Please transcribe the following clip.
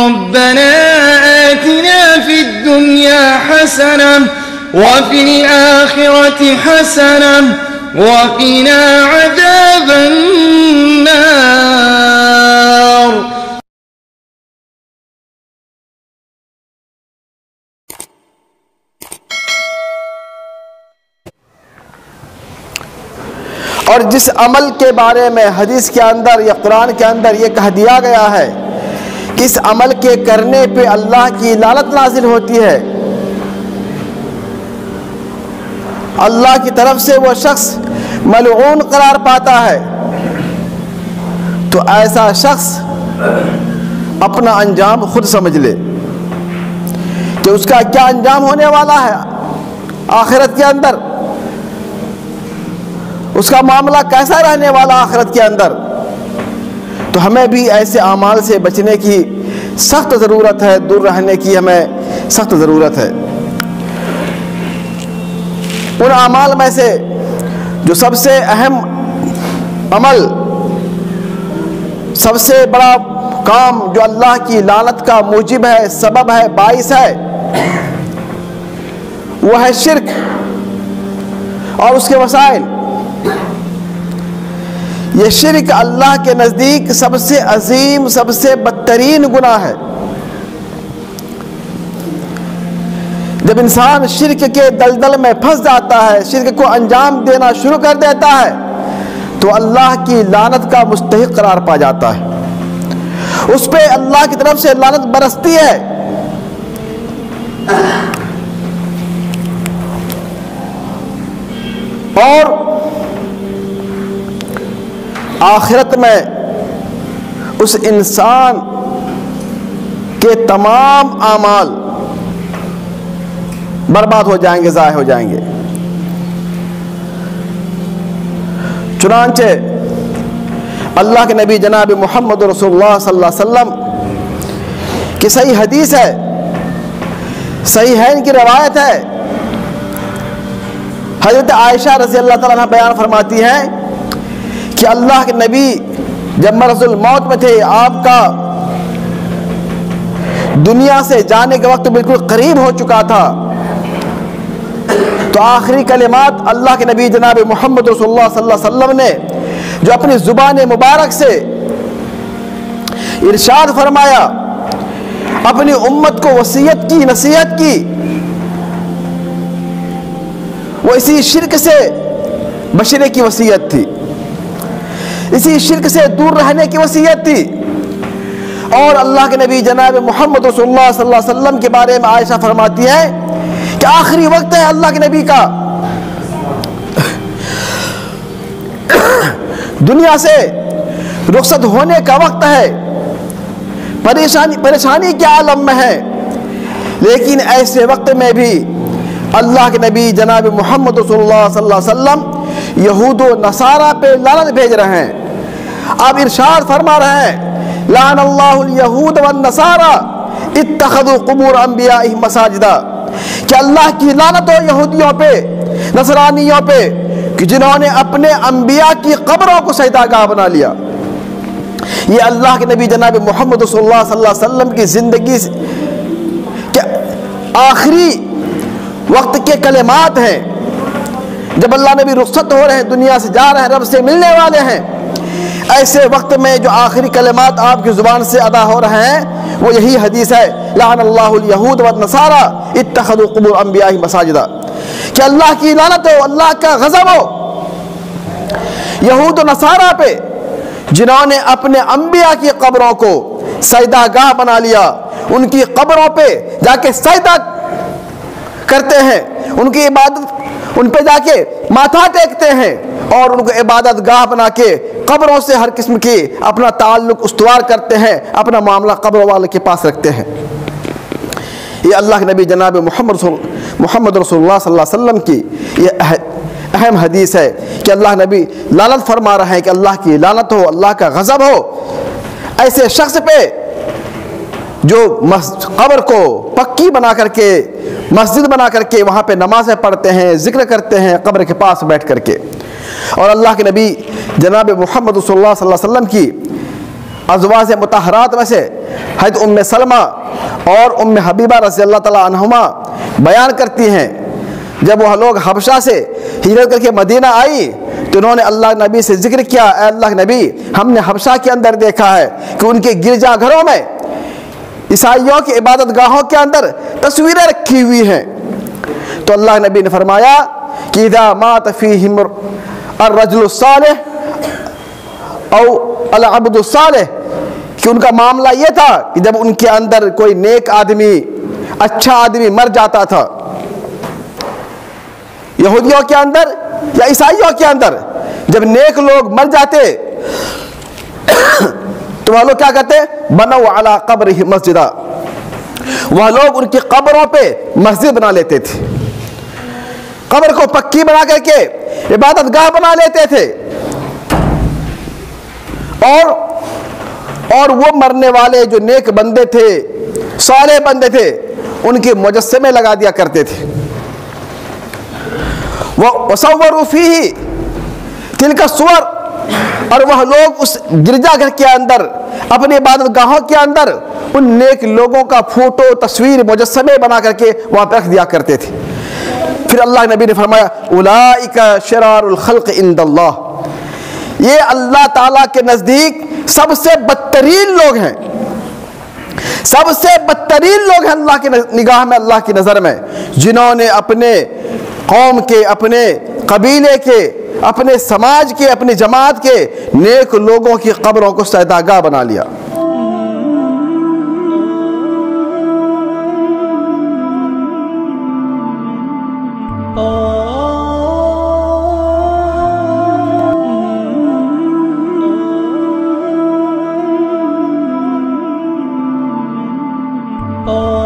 ربنا آتنا في الدنيا حسنة وفي الآخرة حسنة وقنا عذاب النار. اور جس عمل کے بارے میں حدیث کے اندر یا قرآن کے اندر یہ کہہ دیا گیا ہے کہ اس عمل کے کرنے پہ اللہ کی لعنت نازل ہوتی ہے، اللہ کی طرف سے وہ شخص ملعون قرار پاتا ہے، تو ایسا شخص اپنا انجام خود سمجھ لے کہ اس کا کیا انجام ہونے والا ہے آخرت کے اندر، اس کا معاملہ کیسا رہنے والا آخرت کے اندر. تو ہمیں بھی ایسے اعمال سے بچنے کی سخت ضرورت ہے، دور رہنے کی ہمیں سخت ضرورت ہے. ان اعمال میں سے جو سب سے اہم عمل، سب سے بڑا کام جو اللہ کی لعنت کا موجب ہے، سبب ہے، باعث ہے، وہ ہے شرک اور اس کے وسائل. یہ شرک اللہ کے نزدیک سب سے عظیم، سب سے بدترین گناہ ہے. جب انسان شرک کے دلدل میں پھنس جاتا ہے، شرک کو انجام دینا شروع کر دیتا ہے، تو اللہ کی لعنت کا مستحق قرار پا جاتا ہے، اس پہ اللہ کی طرف سے لعنت برستی ہے. اور آخرت میں اس انسان کے تمام اعمال برباد ہو جائیں گے، ضائع ہو جائیں گے. چنانچہ اللہ کے نبی جناب محمد رسول اللہ صلی اللہ علیہ وسلم کی صحیح حدیث ہے، صحیح ہے، ان کی روایت ہے. حضرت عائشہ رضی اللہ تعالیٰ عنہ بیان فرماتی ہیں کہ اللہ کے نبی جب مرض الموت میں تھے، آپ کا دنیا سے جانے کے وقت بالکل قریب ہو چکا تھا، تو آخری کلمات اللہ کے نبی جناب محمد رسول اللہ صلی اللہ علیہ وسلم نے جو اپنی زبان مبارک سے ارشاد فرمایا، اپنی امت کو وصیت کی، نصیحت کی، وہ اسی شرک سے بچنے کی وصیت تھی، اسی شرک سے دور رہنے کی وصیت تھی. اور اللہ کے نبی جناب محمد رسول اللہ صلی اللہ علیہ وسلم کے بارے میں عائشہ فرماتی ہے کہ آخری وقت ہے اللہ کے نبی کا، دنیا سے رخصت ہونے کا وقت ہے، پریشانی کے عالم میں ہے، لیکن ایسے وقت میں بھی اللہ کے نبی جناب محمد رسول اللہ صلی اللہ علیہ وسلم یہود و نصارہ پہ لعنت بھیج رہے ہیں. آپ ارشاد فرما رہے ہیں، لعن اللہ الیہود والنصارى اتخذوا قبور انبیائہم مساجدا، کہ اللہ کی لعنت ہو یہودیوں پہ، نصرانیوں پہ، کہ جنہوں نے اپنے انبیاء کی قبروں کو سجدہ گاہ بنا لیا. یہ اللہ کے نبی جناب محمد رسول اللہ صلی اللہ علیہ وسلم کی زندگی کے آخری وقت کے کلمات ہیں. جب اللہ نبی رخصت ہو رہے ہیں، دنیا سے جا رہے ہیں، رب سے ملنے والے ہیں، ایسے وقت میں جو آخری کلمات آپ کی زبان سے ادا ہو رہے ہیں وہ یہی حدیث ہے، لعن اللہ الیہود والنصارى اتخذوا قبور انبیائہم مساجدا، کہ اللہ کی لعنت ہو، اللہ کا غضب ہو یہود و نصارہ پہ جنہوں نے اپنے انبیاء کی قبروں کو سجدہ گاہ بنا لیا، ان کی قبروں پہ جا کے سجدہ کرتے ہیں، ان کی عبادت، ان پہ جا کے ماتھا ٹیکتے ہیں، اور ان کو عبادت گاہ بنا کے قبروں سے ہر قسم کی اپنا تعلق استوار کرتے ہیں، اپنا معاملہ قبر والے کے پاس رکھتے ہیں. یہ اللہ کے نبی جناب محمد رسول اللہ صلی اللہ علیہ وسلم کی یہ اہم حدیث ہے کہ اللہ نبی لعنت فرما رہے ہیں کہ اللہ کی لعنت ہو، اللہ کا غضب ہو ایسے شخص پہ جو قبر کو پکی بنا کر کے، مسجد بنا کر کے وہاں پہ نمازیں پڑھتے ہیں، ذکر کرتے ہیں قبر کے پاس بیٹھ کر کے. اور اللہ کے نبی جناب محمد صلی اللہ علیہ وسلم کی ازواج مطہرات میں سے حضرت ام سلمہ اور ام حبیبہ رضی اللہ تعالیٰ عنہما بیان کرتی ہیں، جب وہ لوگ حبشہ سے ہجرت کر کے مدینہ آئی تو انہوں نے اللہ نبی سے ذکر کیا، اے اللہ نبی، ہم نے حبشہ کے اندر دیکھا ہے کہ ان کے گرجا گھروں میں عیسائیوں کی عبادت گاہوں کے اندر تصویریں رکھی ہوئی ہیں۔ تو اللہ نبی نے فرمایا کہ اذا مات فیہم الرجل الصالح او العبد الصالح، کہ ان کا معاملہ یہ تھا کہ جب ان کے اندر کوئی نیک آدمی، اچھا آدمی مر جاتا تھا، یہودیوں کے اندر یا عیسائیوں کے اندر جب نیک لوگ مر جاتے تو وہ لوگ کیا کرتے؟ بنوا علی قبرہ مسجدہ، وہ لوگ ان کی قبروں پہ مسجد بنا لیتے تھے، قبر کو پکی بنا کر کے عبادت گاہ بنا لیتے تھے، اور وہ مرنے والے جو نیک بندے تھے، صالح بندے تھے، ان کے مجسمے لگا دیا کرتے تھے۔ وَصَوَّرُوا فِيهِ تِلْكَ الصُّوَرَ، اور وہ لوگ اس گرجا گھر کے اندر، اپنی عبادت گاہوں کے اندر ان نیک لوگوں کا فوٹو، تصویر، مجسمے بنا کر کے وہاں پہ رکھ دیا کرتے تھے۔ پھر اللہ نبی نے فرمایا اولئک شرار الخلق عند اللہ، یہ اللہ تعالیٰ کے نزدیک سب سے بدترین لوگ ہیں، سب سے بدترین لوگ ہیں اللہ کی نگاہ میں، اللہ کی نظر میں، جنہوں نے اپنے قوم کے، اپنے قبیلے کے، اپنے سماج کے، اپنی جماعت کے نیک لوگوں کی قبروں کو سجدہ گاہ بنا لیا۔ Oh